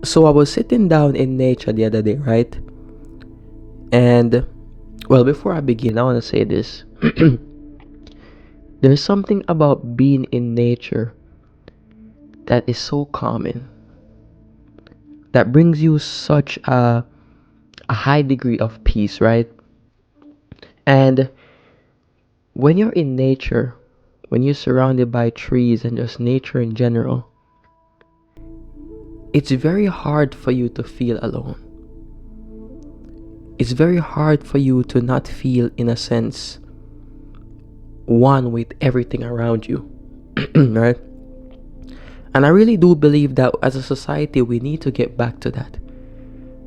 So I was sitting down in nature the other day, right? And well, before I begin, I want to say this. There's something about being in nature that is so calming, that brings you such a high degree of peace, right? And when you're in nature, when you're surrounded by trees and just nature in general, it's very hard for you to feel alone. It's very hard for you to not feel, in a sense, one with everything around you, right? And I really do believe that as a society, we need to get back to that.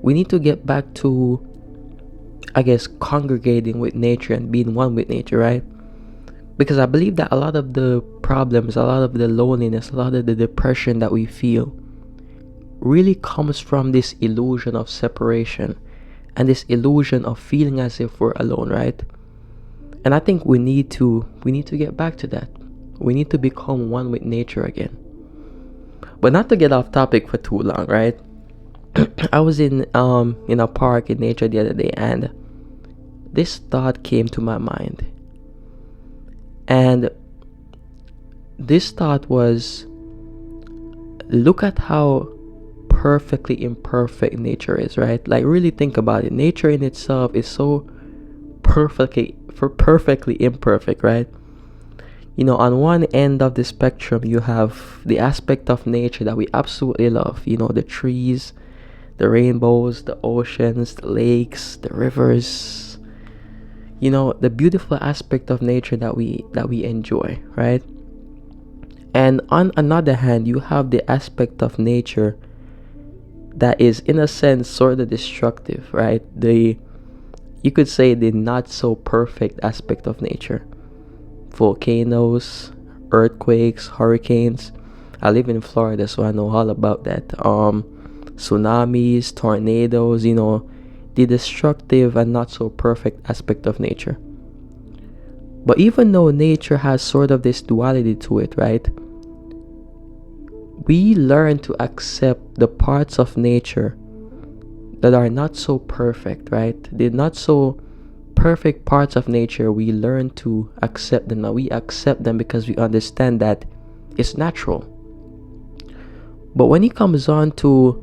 We need to get back to, I guess, congregating with nature and being one with nature, right? Because I believe that a lot of the problems, a lot of the loneliness, a lot of the depression that we feel really comes from this illusion of separation and this illusion of feeling as if we're alone, right? And I think we need to get back to that. We need to become one with nature again. But not to get off topic for too long, right? I was in a park in nature the other day, and this thought came to my mind. And this thought was, look at how perfectly imperfect nature is, right? Like, really think about it. Nature in itself is so perfectly imperfect, right? On one end of the spectrum, you have the aspect of nature that we absolutely love. The trees, the rainbows, the oceans, the lakes, the rivers. The beautiful aspect of nature that we enjoy, right? And on another hand, you have the aspect of nature that is, in a sense, sort of destructive, right? You could say the not so perfect aspect of nature. Volcanoes, earthquakes, hurricanes. I live in Florida, so I know all about that. Tsunamis, tornadoes, the destructive and not so perfect aspect of nature. But even though nature has sort of this duality to it, right? We learn to accept the parts of nature that are not so perfect, right? The not so perfect parts of nature, we learn to accept them. Now we accept them because we understand that it's natural. But when it comes on to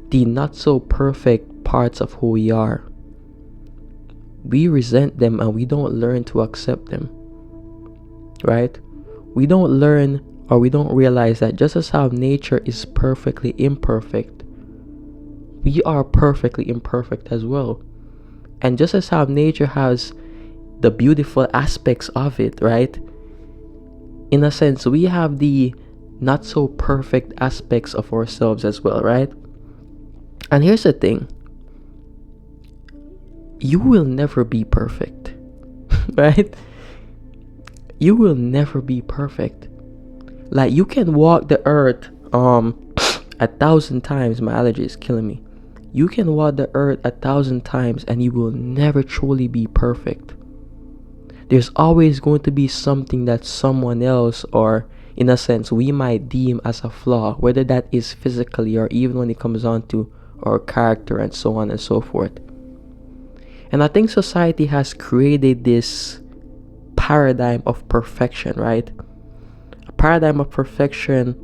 the not so perfect parts of who we are, we resent them and we don't learn to accept them, right? We don't learn, or we don't realize that just as how nature is perfectly imperfect, we are perfectly imperfect as well. And just as how nature has the beautiful aspects of it, right? In a sense, we have the not so perfect aspects of ourselves as well, right? And here's the thing, you will never be perfect, right? You will never be perfect. Like, you can walk the earth 1,000 times. My allergy is killing me. You can walk the earth 1,000 times and you will never truly be perfect. There's always going to be something that someone else, or in a sense, we might deem as a flaw, whether that is physically or even when it comes on to our character and so on and so forth. And I think society has created this paradigm of perfection, right? A paradigm of perfection,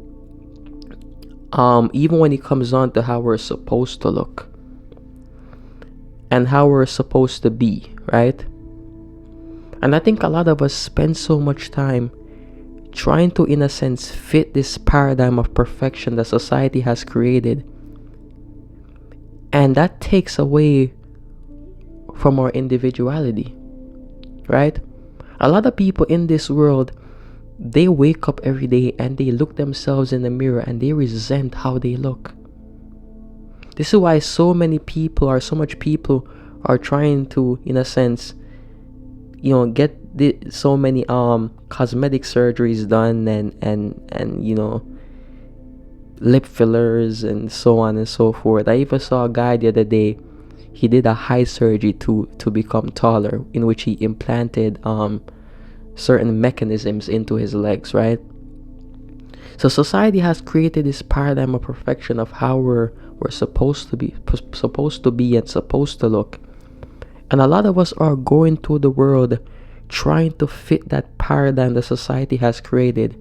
even when it comes on to how we're supposed to look and how we're supposed to be, right? And I think a lot of us spend so much time trying to, in a sense, fit this paradigm of perfection that society has created. And that takes away from our individuality, right? A lot of people in this world, they wake up every day and they look themselves in the mirror and they resent how they look. This is why so much people are trying to, in a sense, get so many cosmetic surgeries done, and lip fillers and so on and so forth. I even saw a guy the other day. He did a high surgery to become taller, in which he implanted certain mechanisms into his legs, right? So society has created this paradigm of perfection of how we're supposed to be, and supposed to look. And a lot of us are going through the world trying to fit that paradigm that society has created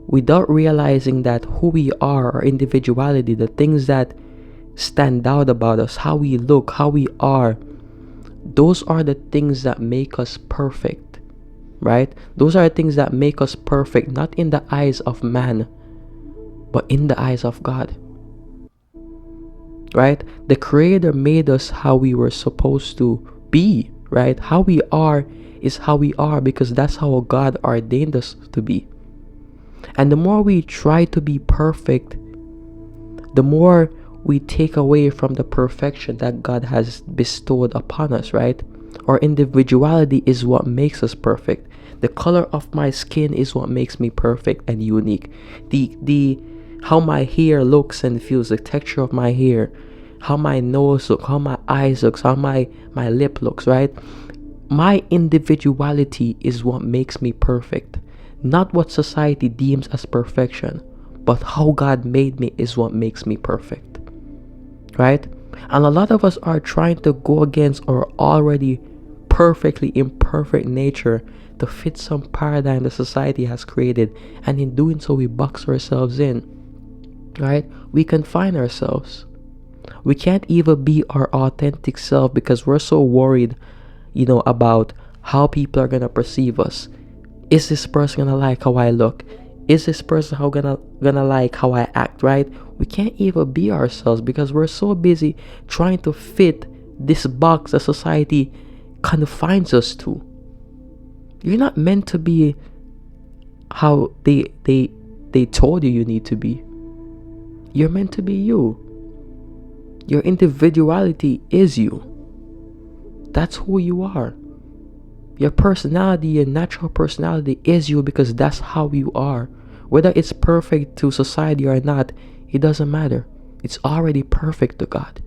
without realizing that who we are, our individuality, the things that stand out about us, how we look, how we are, those are the things that make us perfect, right? Those are the things that make us perfect, not in the eyes of man, but in the eyes of God, right? The Creator made us how we were supposed to be, right? How we are is how we are because that's how God ordained us to be. And the more we try to be perfect, the more we take away from the perfection that God has bestowed upon us, right? Our individuality is what makes us perfect. The color of my skin is what makes me perfect and unique. The how my hair looks and feels, the texture of my hair, how my nose looks, how my eyes looks, how my lip looks, right? My individuality is what makes me perfect. Not what society deems as perfection, but how God made me is what makes me perfect. Right? And a lot of us are trying to go against our already perfectly imperfect nature to fit some paradigm that society has created, and in doing so we box ourselves in. Right? We confine ourselves. We can't even be our authentic self because we're so worried, about how people are gonna perceive us. Is this person gonna like how I look? Is this person gonna like how I act, right? We can't even be ourselves because we're so busy trying to fit this box that society confines us to. You're not meant to be how they told you need to be. You're meant to be you. Your individuality is you. That's who you are. Your personality, your natural personality is you because that's how you are. Whether it's perfect to society or not, it doesn't matter. It's already perfect to God.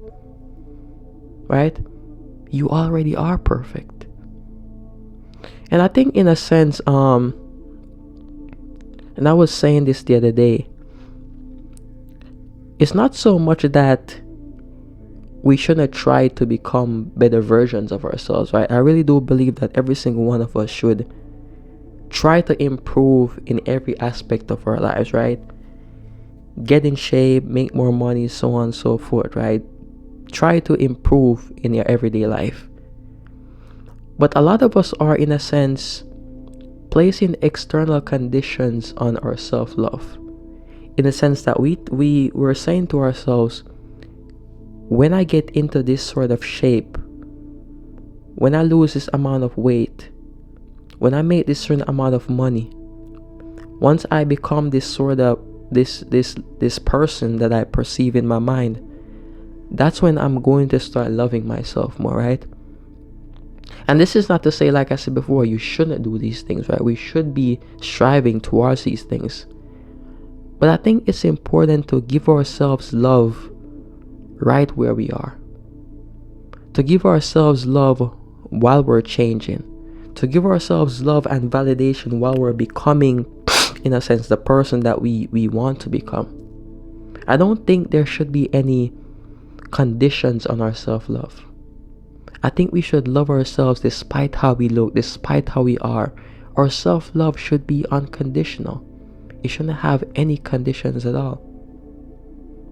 Right? You already are perfect. And I think in a sense, and I was saying this the other day, it's not so much that we shouldn't try to become better versions of ourselves, right? I really do believe that every single one of us should try to improve in every aspect of our lives, right? Get in shape, make more money, so on and so forth, right? Try to improve in your everyday life. But a lot of us are, in a sense, placing external conditions on our self-love. In the sense that we were saying to ourselves, when I get into this sort of shape, when I lose this amount of weight, when I make this certain amount of money, once I become this sort of this person that I perceive in my mind, that's when I'm going to start loving myself more, right? And this is not to say, like I said before, you shouldn't do these things, right? We should be striving towards these things. But I think it's important to give ourselves love right where we are. To give ourselves love while we're changing. To give ourselves love and validation while we're becoming, in a sense, the person that we want to become. I don't think there should be any conditions on our self-love. I think we should love ourselves despite how we look, despite how we are. Our self-love should be unconditional. It shouldn't have any conditions at all.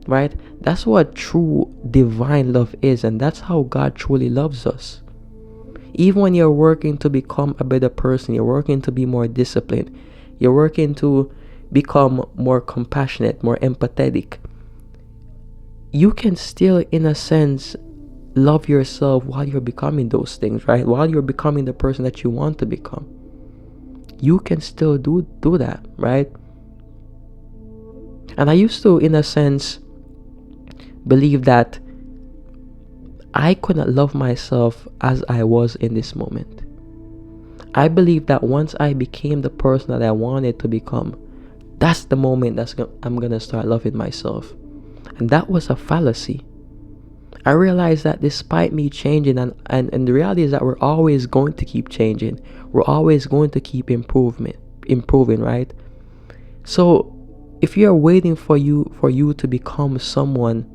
Right? That's what true divine love is, and that's how God truly loves us. Even when you're working to become a better person, you're working to be more disciplined, you're working to become more compassionate, more empathetic, you can still, in a sense, love yourself while you're becoming those things, right? While you're becoming the person that you want to become. You can still do that, right? And I used to, in a sense, believe that I could not love myself as I was in this moment. I believe that once I became the person that I wanted to become, that's the moment I'm gonna start loving myself. And that was a fallacy. I realized that despite me changing, and the reality is that we're always going to keep changing. We're always going to keep improving, right? So If you're waiting for you to become someone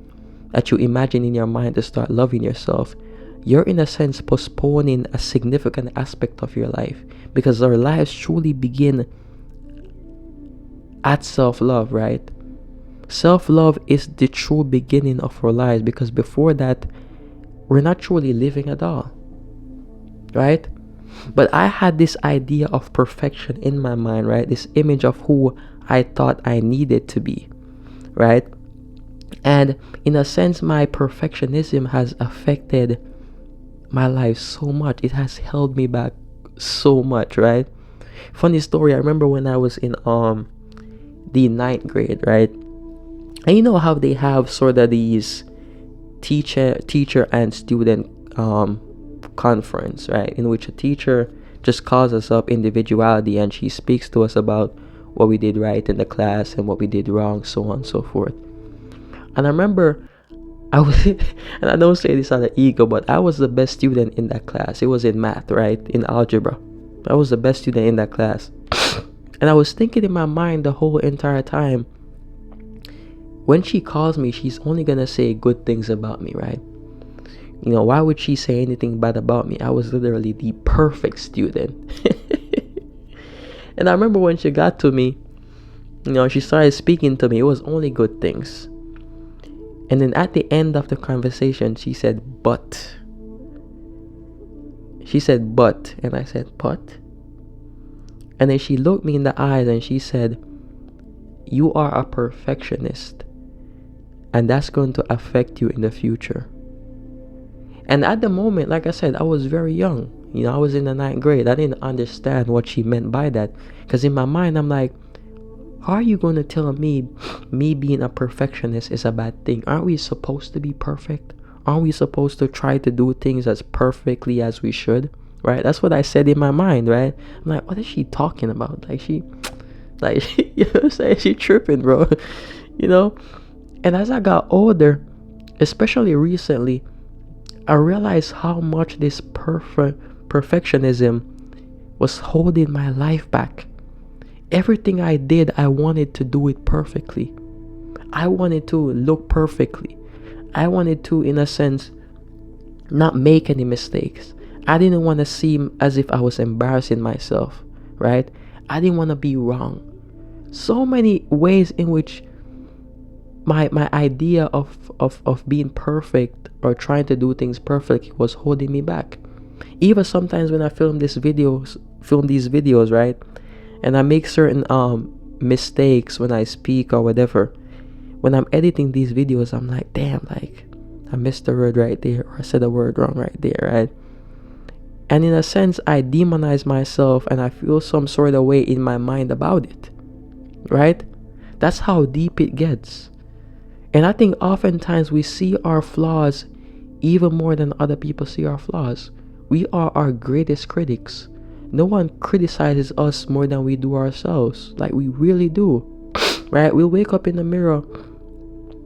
that you imagine in your mind to start loving yourself, you're in a sense postponing a significant aspect of your life, because our lives truly begin at self-love, right? Self-love is the true beginning of our lives, because before that, we're not truly living at all, right? But I had this idea of perfection in my mind, right? This image of who I thought I needed to be, right? And in a sense, my perfectionism has affected my life so much. It has held me back so much, right? Funny story, I remember when I was in the ninth grade, right? And you know how they have sort of these teacher and student conference, right? In which a teacher just calls us up individuality, and she speaks to us about what we did right in the class and what we did wrong, so on and so forth. And I remember I was, and I don't say this out of ego, but I was the best student in that class. It was in math, right? In algebra. I was the best student in that class. And I was thinking in my mind the whole entire time, when she calls me, she's only gonna say good things about me, right? You know, why would she say anything bad about me? I was literally the perfect student. And I remember when she got to me, you know, she started speaking to me, it was only good things. And then at the end of the conversation, she said, but. She said, but. And I said, but. And then she looked me in the eyes and she said, you are a perfectionist, and that's going to affect you in the future. And at the moment, like I said, I was very young. You know, I was in the ninth grade. I didn't understand what she meant by that. Because in my mind, I'm like, how are you going to tell me being a perfectionist is a bad thing? Aren't we supposed to be perfect? Aren't we supposed to try to do things as perfectly as we should? Right? That's what I said in my mind, right? I'm like, what is she talking about? You know what I'm saying? She tripping, bro. You know? And as I got older, especially recently, I realized how much this perfectionism was holding my life back. Everything I did, I wanted to do it perfectly. I wanted to look perfectly. I wanted to, in a sense, not make any mistakes. I didn't want to seem as if I was embarrassing myself, right? I didn't want to be wrong. So many ways in which my idea of being perfect or trying to do things perfect was holding me back. Even sometimes when I film these videos, right? And I make certain mistakes when I speak or whatever. When I'm editing these videos, I'm like, damn, like I missed a word right there, or I said a word wrong right there, right? And in a sense, I demonize myself and I feel some sort of way in my mind about it, right? That's how deep it gets. And I think oftentimes we see our flaws even more than other people see our flaws. We are our greatest critics. No one criticizes us more than we do ourselves. Like, we really do. Right? We'll wake up in the mirror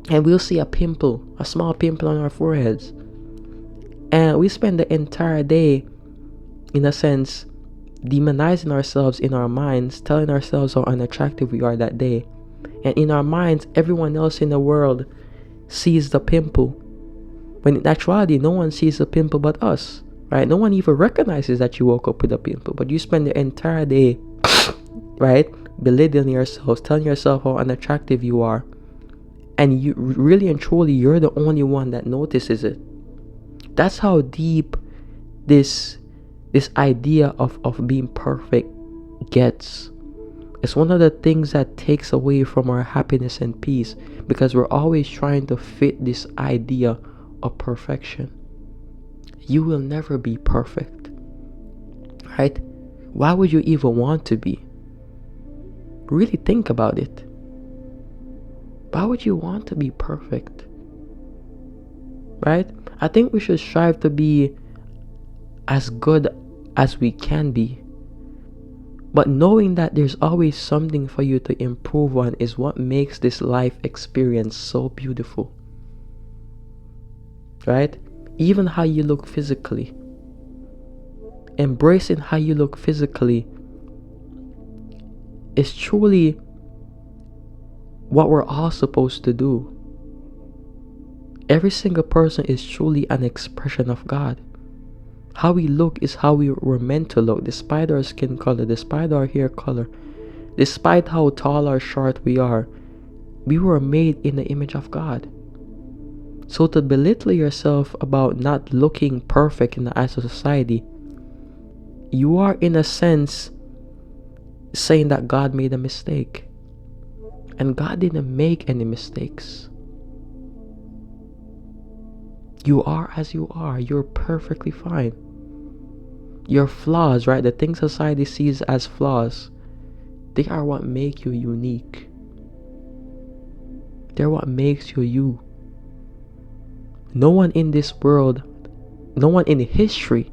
and we'll see a pimple, a small pimple on our foreheads. And we spend the entire day, in a sense, demonizing ourselves in our minds, telling ourselves how unattractive we are that day. And in our minds, everyone else in the world sees the pimple. When in actuality, no one sees the pimple but us. Right? No one even recognizes that you woke up with a pimple. But you spend the entire day, right, belittling yourself, telling yourself how unattractive you are. And you really and truly, you're the only one that notices it. That's how deep this idea of being perfect gets. It's one of the things that takes away from our happiness and peace, because we're always trying to fit this idea of perfection. You will never be perfect, right? Why would you even want to be? Really think about it. Why would you want to be perfect? Right? I think we should strive to be as good as we can be. But knowing that there's always something for you to improve on is what makes this life experience so beautiful. Right? Even how you look physically. Embracing how you look physically is truly what we're all supposed to do. Every single person is truly an expression of God. How we look is how we were meant to look, despite our skin color, despite our hair color, despite how tall or short we are. We were made in the image of God. So to belittle yourself about not looking perfect in the eyes of society, you are in a sense saying that God made a mistake. And God didn't make any mistakes. You are as you are. You're perfectly fine. Your flaws, right? The things society sees as flaws, they are what make you unique. They're what makes you you. No one in this world, no one in history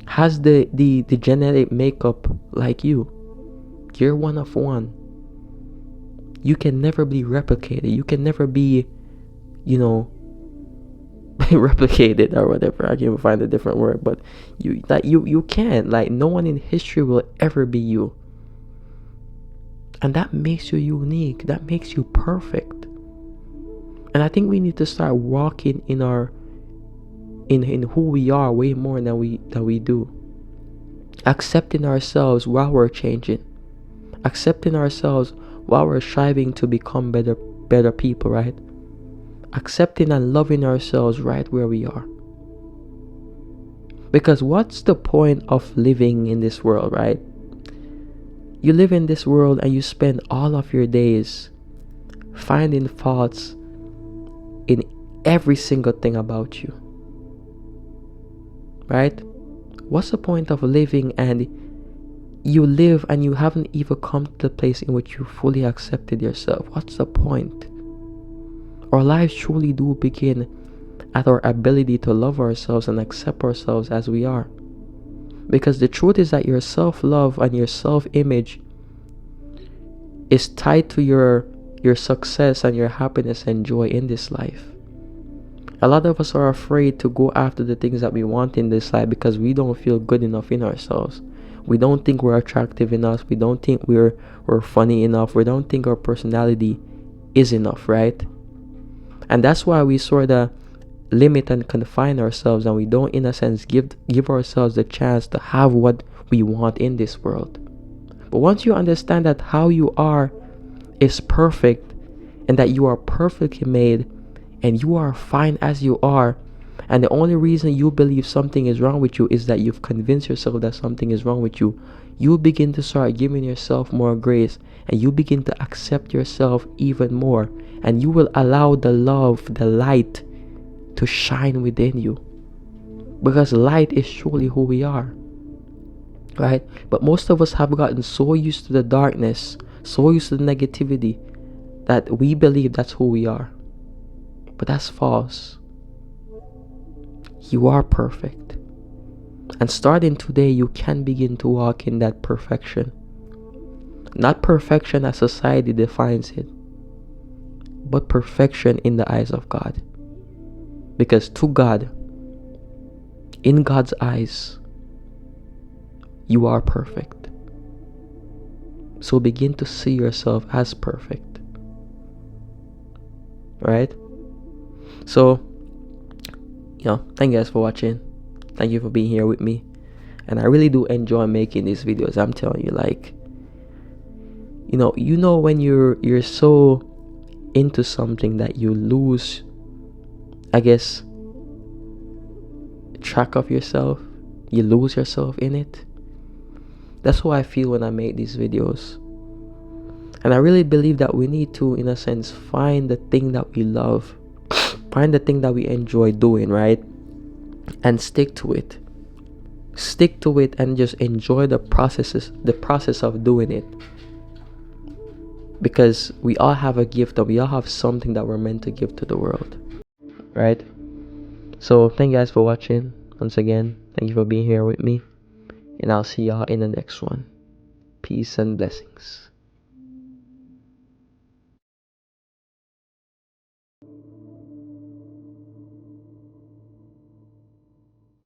has the genetic makeup like you. You're one of one. You can never be replicated. You can never be, replicated or whatever. I can't even find a different word, but you can't. Like, no one in history will ever be you. And that makes you unique. That makes you perfect. And I think we need to start walking in who we are way more than we do. Accepting ourselves while we're changing. Accepting ourselves while we're striving to become better people, right? Accepting and loving ourselves right where we are. Because what's the point of living in this world, right? You live in this world and you spend all of your days finding faults in every single thing about you. Right? What's the point of living and you live and you haven't even come to the place in which you fully accepted yourself? What's the point? Our lives truly do begin at our ability to love ourselves and accept ourselves as we are. Because the truth is that your self-love and your self-image is tied to your success and your happiness and joy in this life. A lot of us are afraid to go after the things that we want in this life because we don't feel good enough in ourselves. We don't think we're attractive enough. We don't think we're funny enough. We don't think our personality is enough, right? And that's why we sort of limit and confine ourselves, and we don't, in a sense, give ourselves the chance to have what we want in this world. But once you understand that how you are is perfect and that you are perfectly made and you are fine as you are, and the only reason you believe something is wrong with you is that you've convinced yourself that something is wrong with you, you begin to start giving yourself more grace and you begin to accept yourself even more, and you will allow the love, the light to shine within you, because light is truly who we are, right? But most of us have gotten so used to the darkness, so used to the negativity, that we believe that's who we are. But that's false. You are perfect. And starting today, you can begin to walk in that perfection. Not perfection as society defines it, but perfection in the eyes of God. Because to God, in God's eyes, you are perfect. So begin to see yourself as perfect. Right? So, thank you guys for watching. Thank you for being here with me. And I really do enjoy making these videos. I'm telling you, like, when you're so into something that you lose, I guess, track of yourself. You lose yourself in it. That's how I feel when I make these videos. And I really believe that we need to, in a sense, find the thing that we love. Find the thing that we enjoy doing, right? And stick to it. Stick to it and just enjoy the process of doing it. Because we all have a gift, and we all have something that we're meant to give to the world. Right? So thank you guys for watching. Once again, thank you for being here with me. And I'll see y'all in the next one. Peace and blessings.